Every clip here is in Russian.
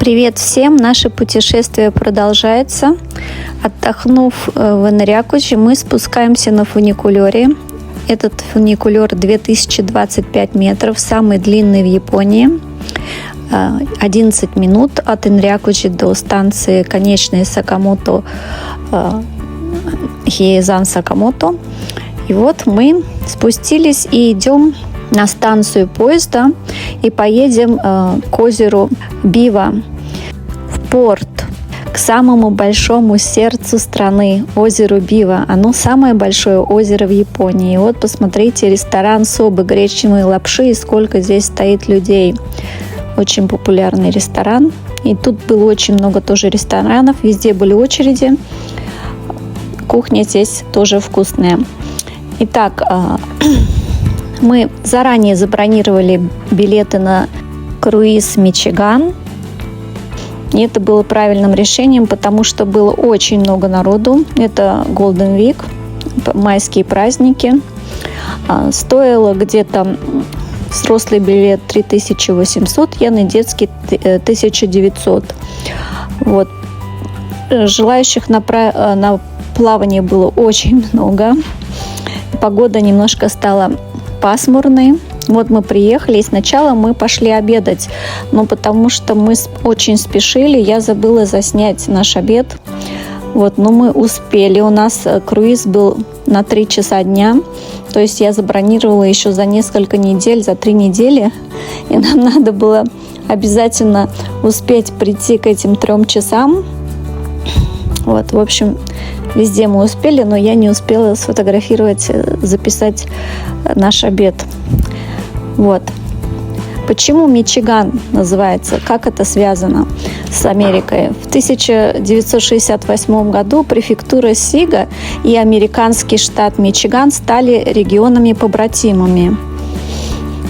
Привет всем! Наше путешествие продолжается. Отдохнув в Инрякудже, мы спускаемся на фуникулере. Этот фуникулер 2025 метров, самый длинный в Японии. 11 минут от Инрякуджи до станции конечной Сакамото, Хиэзан Сакамото. И вот мы спустились и идем на станцию поезда и поедем к озеру Бива, в порт, к самому большому сердцу страны, озеру Бива. Оно самое большое озеро в Японии. И вот посмотрите, ресторан Собы гречневой лапши, и сколько здесь стоит людей. Очень популярный ресторан. И тут было очень много тоже ресторанов, везде были очереди. Кухня здесь тоже вкусная. Итак, мы заранее забронировали билеты на круиз Мичиган. И это было правильным решением, потому что было очень много народу. Это Golden Week, майские праздники. Стоило где-то взрослый билет 3800 йен и детский 1900. Вот. Желающих на плавание было очень много. Погода немножко стала пасмурной. Вот мы приехали, и сначала мы пошли обедать, но потому что мы очень спешили, я забыла заснять наш обед. Вот, но мы успели. У нас круиз был на 3 часа дня, то есть я забронировала еще за несколько недель, за 3 недели, и нам надо было обязательно успеть прийти к этим 3 часам. Вот, в общем, везде мы успели, но я не успела сфотографировать, записать наш обед. Вот. Почему Мичиган называется? Как это связано с Америкой? В 1968 году префектура Сига и американский штат Мичиган стали регионами-побратимами.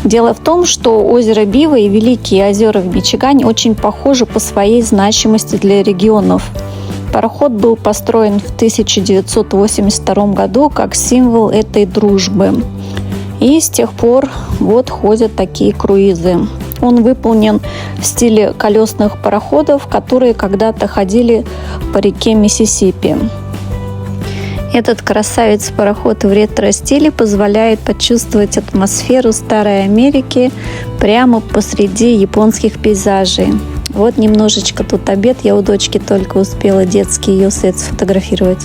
Дело в том, что озеро Бива и Великие озера в Мичигане очень похожи по своей значимости для регионов. Пароход был построен в 1982 году как символ этой дружбы. И с тех пор вот ходят такие круизы. Он выполнен в стиле колесных пароходов, которые когда-то ходили по реке Миссисипи. Этот красавец-пароход в ретро-стиле позволяет почувствовать атмосферу старой Америки прямо посреди японских пейзажей. Вот немножечко тут обед. Я у дочки только успела детский ее сет сфотографировать.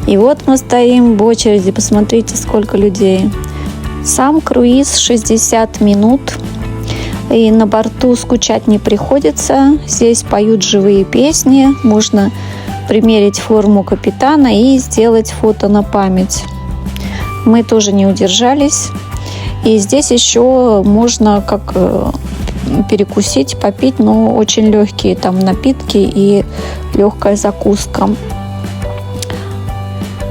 И вот мы стоим в очереди. Посмотрите, сколько людей. Сам круиз 60 минут. И на борту скучать не приходится. Здесь поют живые песни. Можно примерить форму капитана и сделать фото на память. Мы тоже не удержались. И здесь еще можно как перекусить, попить, но очень легкие там напитки и легкая закуска.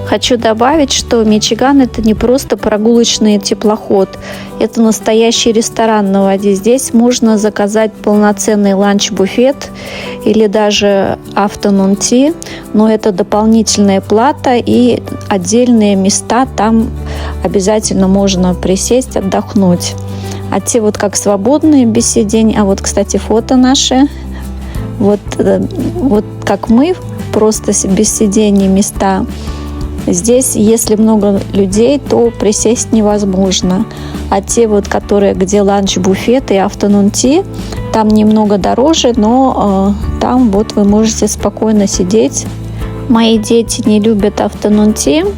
Хочу добавить, что Мичиган – это не просто прогулочный теплоход, это настоящий ресторан на воде. Здесь можно заказать полноценный ланч-буфет или даже afternoon tea, но это дополнительная плата и отдельные места, там обязательно можно присесть, отдохнуть. А те вот как свободные, без сидений. А вот, кстати, фото наши. Вот как мы, просто без сидений места. Здесь, если много людей, то присесть невозможно. А те вот, которые, где ланч-буфет и afternoon tea, там немного дороже, но там вот вы можете спокойно сидеть. Мои дети не любят afternoon tea,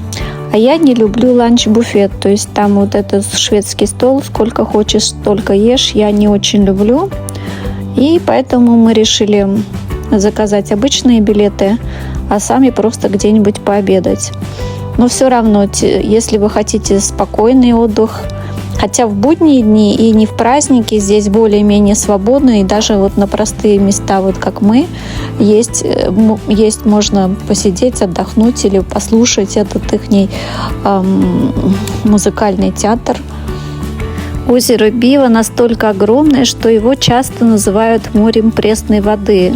а я не люблю ланч-буфет. То есть там вот этот шведский стол, сколько хочешь, столько ешь, я не очень люблю. И поэтому мы решили заказать обычные билеты, а сами просто где-нибудь пообедать. Но все равно, если вы хотите спокойный отдых, хотя в будние дни и не в праздники, здесь более-менее свободно, и даже вот на простые места, вот как мы, есть можно посидеть, отдохнуть или послушать этот ихний музыкальный театр. Озеро Бива настолько огромное, что его часто называют морем пресной воды.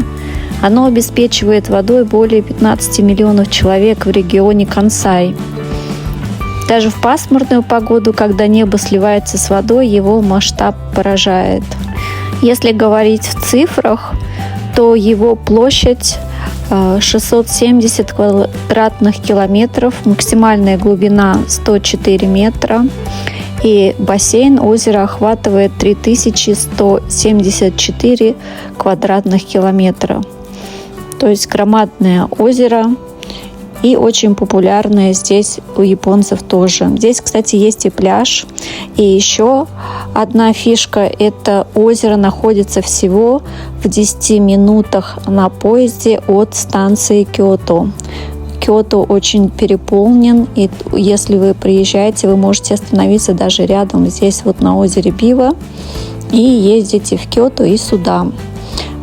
Оно обеспечивает водой более 15 миллионов человек в регионе Кансай. Даже в пасмурную погоду, когда небо сливается с водой, его масштаб поражает. Если говорить в цифрах, то его площадь 670 квадратных километров, максимальная глубина 104 метра, и бассейн озера охватывает 3174 квадратных километра. То есть громадное озеро и очень популярное здесь у японцев тоже. Здесь, кстати, есть и пляж. И еще одна фишка – это озеро находится всего в 10 минутах на поезде от станции Киото. Киото очень переполнен, и если вы приезжаете, вы можете остановиться даже рядом здесь вот на озере Бива и ездите в Киото и сюда.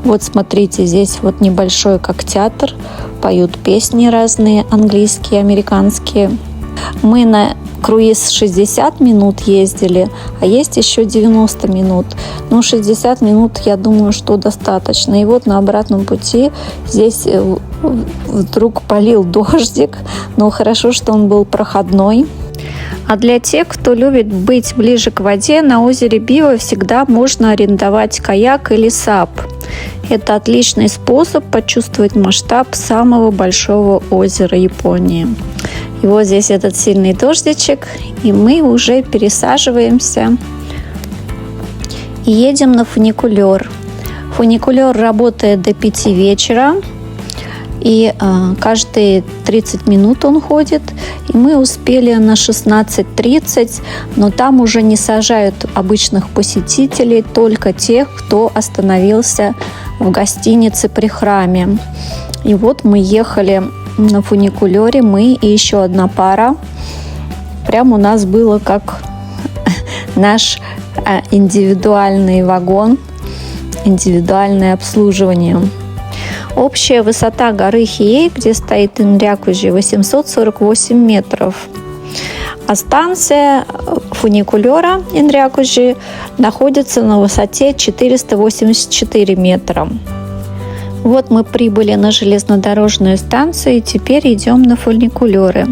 Вот смотрите, здесь вот небольшой как театр, поют песни разные, английские, американские. Мы на круиз 60 минут ездили, а есть еще 90 минут. 60 минут, я думаю, что достаточно. И вот на обратном пути здесь вдруг полил дождик, но хорошо, что он был проходной. А для тех, кто любит быть ближе к воде, на озере Бива всегда можно арендовать каяк или сап. Это отличный способ почувствовать масштаб самого большого озера Японии. И вот здесь этот сильный дождичек, и мы уже пересаживаемся и едем на фуникулер. Фуникулер работает до 5 вечера, и каждые 30 минут он ходит. И мы успели на 16:30, но там уже не сажают обычных посетителей, только тех, кто остановился в гостинице при храме. И вот мы ехали на фуникулере, мы и еще одна пара. Прям у нас было как наш индивидуальный вагон, индивидуальное обслуживание. Общая высота горы Хиэй, где стоит Инрякуджи, 848 метров. А станция фуникулера Инрякуджи находится на высоте 484 метра. Вот мы прибыли на железнодорожную станцию и теперь идем на фуникулеры.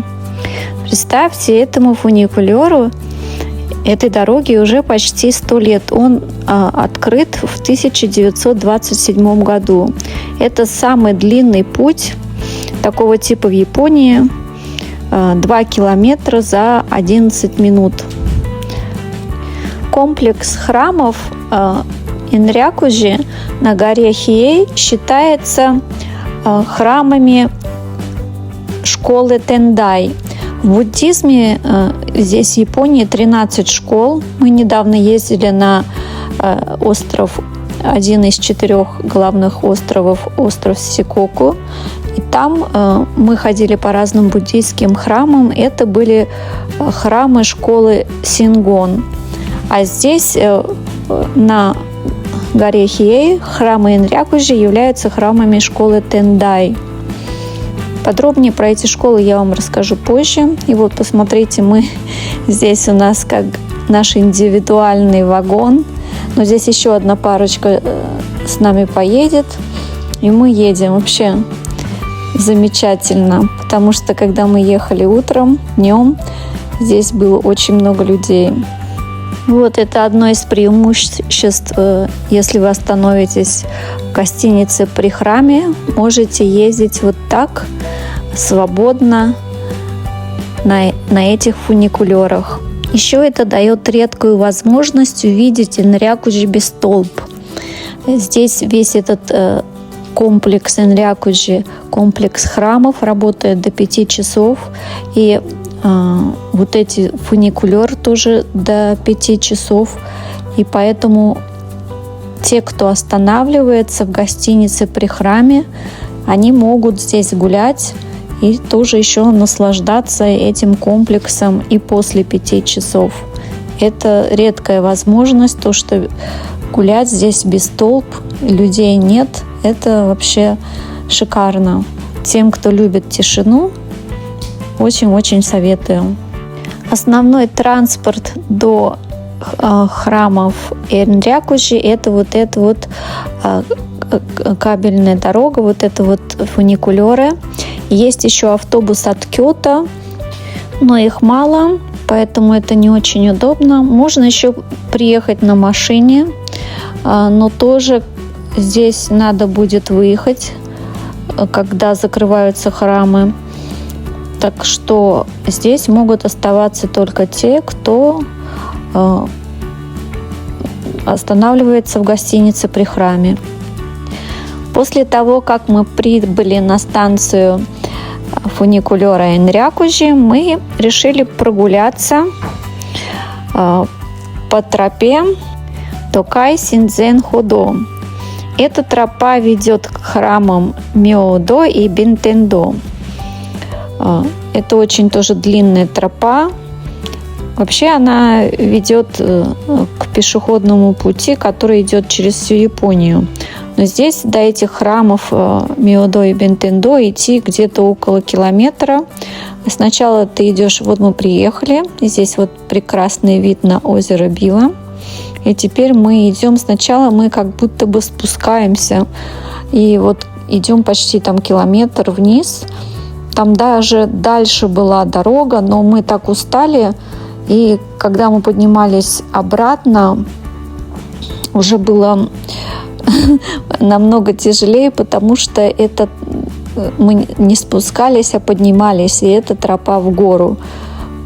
Представьте, этому фуникулеру, этой дороге уже почти 100 лет. Он открыт в 1927 году. Это самый длинный путь такого типа в Японии. 2 километра за 11 минут. Комплекс храмов Инрякуджи на горе Хиэй считается храмами школы Тендай. В буддизме здесь в Японии 13 школ. Мы недавно ездили на остров, один из 4 главных островов, остров Сикоку. И там мы ходили по разным буддийским храмам. Это были храмы школы Сингон. А здесь на горе Хиэй храмы Инрякуджи являются храмами школы Тендай. Подробнее про эти школы я вам расскажу позже. И вот посмотрите, мы здесь у нас как наш индивидуальный вагон. Но здесь еще одна парочка с нами поедет. И мы едем. Вообще замечательно. Потому что когда мы ехали утром, днем, здесь было очень много людей. Вот это одно из преимуществ, если вы остановитесь в гостинице при храме, можете ездить вот так свободно на этих фуникулерах. Еще это дает редкую возможность увидеть Инрякуджи без толп. Здесь весь этот комплекс Инрякуджи, комплекс храмов работает до 5 часов, и вот эти фуникулер тоже до 5 часов. И поэтому те, кто останавливается в гостинице при храме, они могут здесь гулять и тоже еще наслаждаться этим комплексом и после 5 часов. Это редкая возможность, то, что гулять здесь без толп, людей нет, это вообще шикарно. Тем, кто любит тишину, очень-очень советую. Основной транспорт до храмов Инрякуджи — это вот эта вот кабельная дорога, вот это вот фуникулеры. Есть еще автобус от Киото, но их мало, поэтому это не очень удобно. Можно еще приехать на машине, но тоже здесь надо будет выехать, когда закрываются храмы. Так что здесь могут оставаться только те, кто останавливается в гостинице при храме. После того, как мы прибыли на станцию фуникулера Энрякужи, мы решили прогуляться по тропе Токай Синдзен Ходо. Эта тропа ведет к храмам Мёдо и Бентендо. Это очень тоже длинная тропа. Вообще она ведет к пешеходному пути, который идет через всю Японию. Но здесь до этих храмов Мёдо и Бентендо идти где-то около километра. Сначала ты идешь, вот мы приехали, здесь вот прекрасный вид на озеро Бива. И теперь мы идем, сначала мы как будто бы спускаемся. И вот идем почти там километр вниз. Там даже дальше была дорога, но мы так устали. И когда мы поднимались обратно, уже было намного тяжелее, потому что это мы не спускались, а поднимались, и это тропа в гору.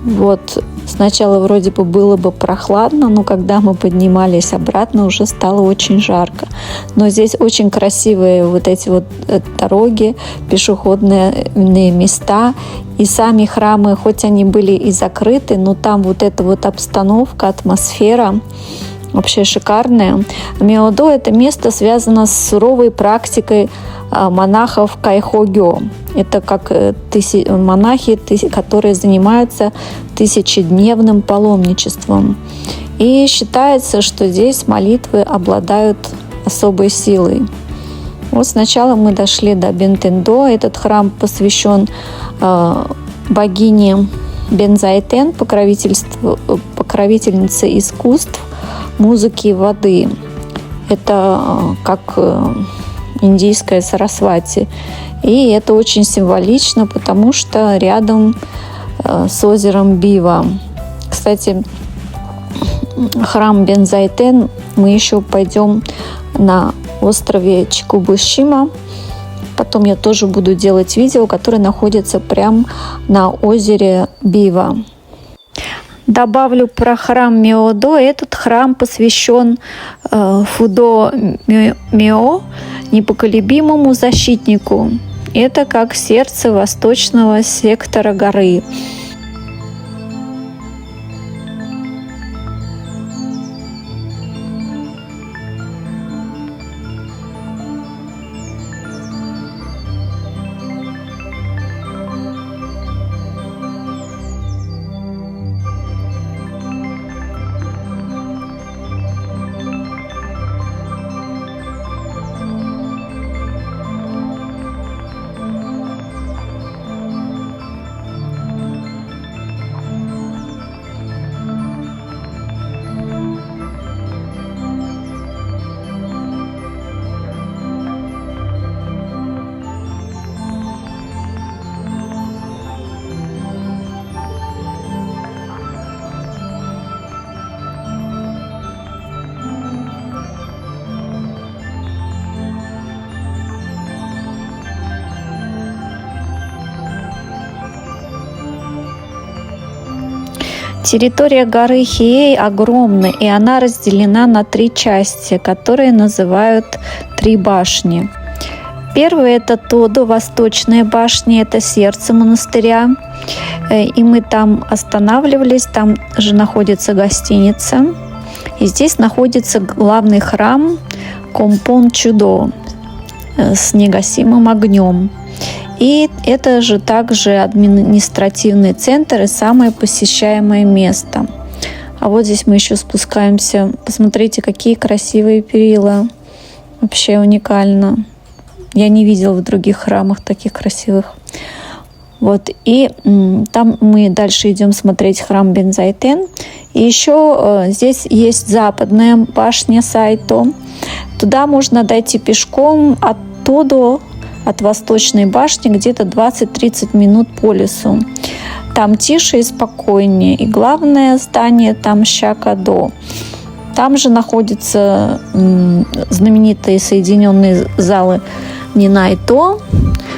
Вот сначала вроде бы было бы прохладно, но когда мы поднимались обратно, уже стало очень жарко. Но здесь очень красивые вот эти вот дороги, пешеходные места. И сами храмы, хоть они были и закрыты, но там вот эта вот обстановка, атмосфера вообще шикарная. Мёдо – это место связано с суровой практикой монахов Кайхогё. Это как монахи, которые занимаются тысячедневным паломничеством. И считается, что здесь молитвы обладают особой силой. Вот сначала мы дошли до Бентендо. Этот храм посвящен богине Бензайтен, покровительнице искусств, музыки и воды. Это как индийская Сарасвати. И это очень символично, потому что рядом с озером Бива. Кстати, храм Бензайтен мы еще пойдем на острове Чикубушима. Потом я тоже буду делать видео, которое находится прямо на озере Бива. Добавлю про храм Мёдо. Этот храм посвящен Фудо Мё, непоколебимому защитнику. Это как сердце восточного сектора горы. Территория горы Хиэй огромна, и она разделена на 3 части, которые называют 3 башни. Первая – это Тодо, восточная башня, это сердце монастыря. И мы там останавливались, там же находится гостиница. И здесь находится главный храм Компон Чудо с негасимым огнем. И это же также административный центр и самое посещаемое место. А вот здесь мы еще спускаемся. Посмотрите, какие красивые перила. Вообще уникально. Я не видела в других храмах таких красивых. Вот. И там мы дальше идем смотреть храм Бензайтен. И еще здесь есть западная башня Сайто. Туда можно дойти пешком от Тодо, от восточной башни, где-то 20-30 минут по лесу. Там тише и спокойнее. И главное здание там Щакадо. Там же находятся знаменитые соединенные залы Нинайто,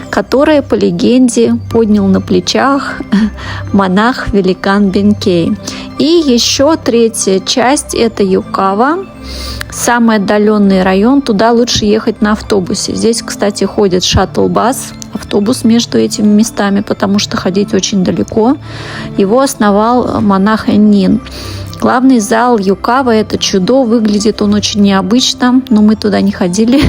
которые, по легенде, поднял на плечах монах-великан Бенкей. И еще третья часть – это Юкава, самый отдаленный район. Туда лучше ехать на автобусе. Здесь, кстати, ходит шаттл-бас, автобус между этими местами, потому что ходить очень далеко. Его основал монах Эннин. Главный зал Юкава – это чудо. Выглядит он очень необычно, но мы туда не ходили,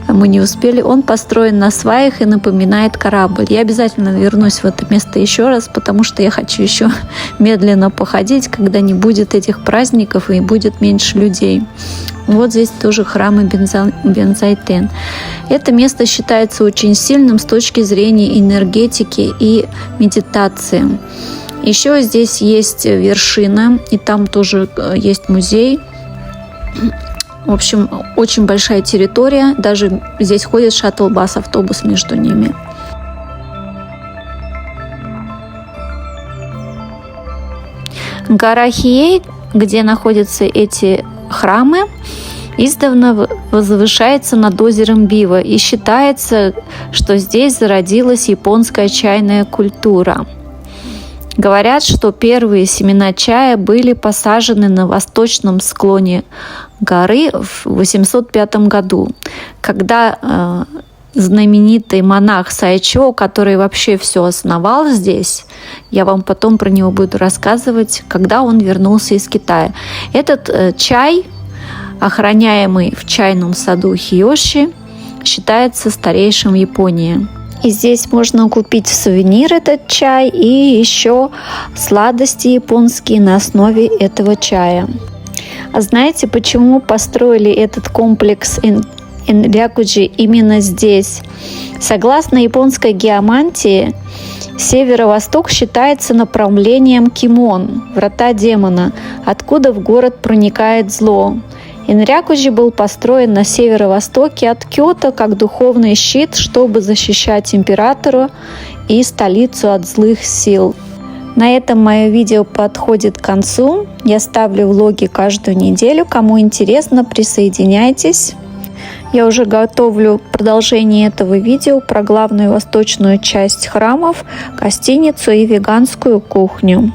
мы не успели. Он построен на сваях и напоминает корабль. Я обязательно вернусь в это место еще раз, потому что я хочу еще медленно походить, когда не будет этих праздников и будет меньше людей. Вот здесь тоже храмы Бензайтен. Это место считается очень сильным с точки зрения энергетики и медитации. Еще здесь есть вершина, и там тоже есть музей. В общем, очень большая территория. Даже здесь ходит шаттл-бас, автобус между ними. Гора Хиэй, где находятся эти храмы, издавна возвышается над озером Бива, и считается, что здесь зародилась японская чайная культура. Говорят, что первые семена чая были посажены на восточном склоне горы в 805 году, когда знаменитый монах Сайчо, который вообще все основал здесь, я вам потом про него буду рассказывать, когда он вернулся из Китая. Этот чай, охраняемый в чайном саду Хиёши, считается старейшим в Японии. И здесь можно купить в сувенир этот чай и еще сладости японские на основе этого чая. А знаете, почему построили этот комплекс Энрякуджи именно здесь? Согласно японской геомантии, северо-восток считается направлением Кимон, врата демона, откуда в город проникает зло. Энрякуджи был построен на северо-востоке от Кёто как духовный щит, чтобы защищать императора и столицу от злых сил. На этом мое видео подходит к концу. Я ставлю влоги каждую неделю. Кому интересно, присоединяйтесь. Я уже готовлю продолжение этого видео про главную восточную часть храмов, гостиницу и веганскую кухню.